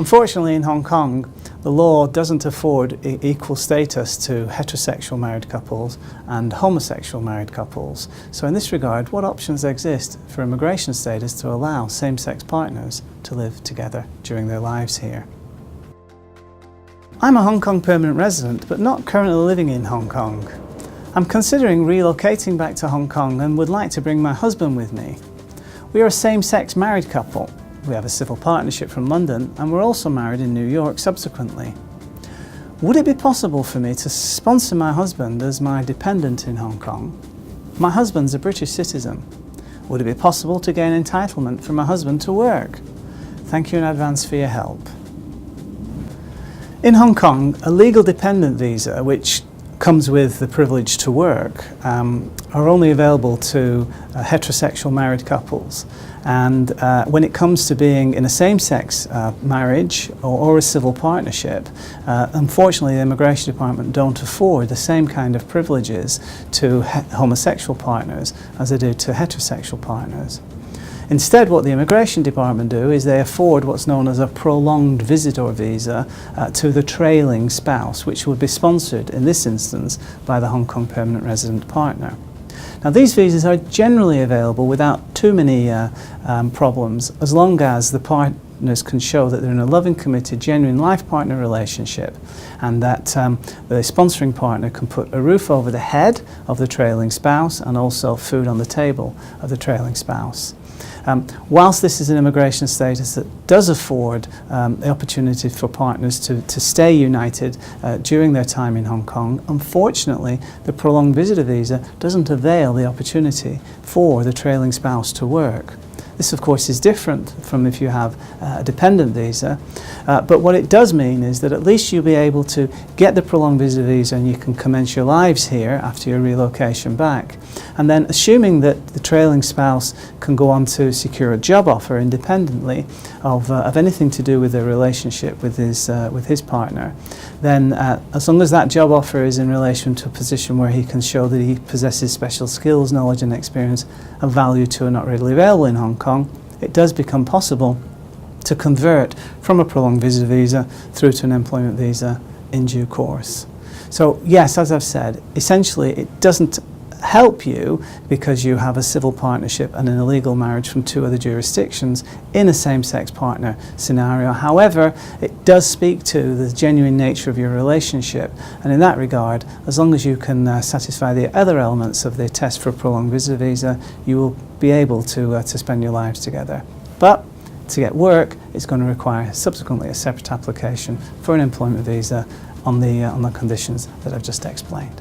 Unfortunately, in Hong Kong, the law doesn't afford equal status to heterosexual married couples and homosexual married couples. So in this regard, what options exist for immigration status to allow same-sex partners to live together during their lives here? I'm a Hong Kong permanent resident, but not currently living in Hong Kong. I'm considering relocating back to Hong Kong and would like to bring my husband with me. We are a same-sex married couple. We have a civil partnership from London, and we're also married in New York subsequently. Would it be possible for me to sponsor my husband as my dependent in Hong Kong? My husband's a British citizen. Would it be possible to gain entitlement for my husband to work? Thank you in advance for your help. In Hong Kong, a legal dependent visa, which comes with the privilege to work, are only available to heterosexual married couples. And when it comes to being in a same-sex marriage or a civil partnership, unfortunately the Immigration Department don't afford the same kind of privileges to homosexual partners as they do to heterosexual partners. Instead, what the Immigration Department do is they afford what's known as a prolonged visitor visa to the trailing spouse, which would be sponsored in this instance by the Hong Kong permanent resident partner. Now, these visas are generally available without too many problems, as long as the partners can show that they're in a loving, committed, genuine life partner relationship, and that the sponsoring partner can put a roof over the head of the trailing spouse and also food on the table of the trailing spouse. Whilst this is an immigration status that does afford the opportunity for partners to stay united during their time in Hong Kong, unfortunately the prolonged visitor visa doesn't avail the opportunity for the trailing spouse to work. This, of course, is different from if you have a dependent visa, but what it does mean is that at least you'll be able to get the prolonged visitor visa and you can commence your lives here after your relocation back. And then, assuming that the trailing spouse can go on to secure a job offer independently of anything to do with their relationship with his partner, then as long as that job offer is in relation to a position where he can show that he possesses special skills, knowledge and experience of value to are not readily available in Hong Kong, it does become possible to convert from a prolonged visitor visa through to an employment visa in due course. So yes, as I've said, essentially it doesn't help you because you have a civil partnership and an illegal marriage from two other jurisdictions in a same-sex partner scenario. However, it does speak to the genuine nature of your relationship, and in that regard, as long as you can satisfy the other elements of the test for a prolonged visitor visa, you will be able to spend your lives together. But to get work, it's going to require subsequently a separate application for an employment visa on the conditions that I've just explained.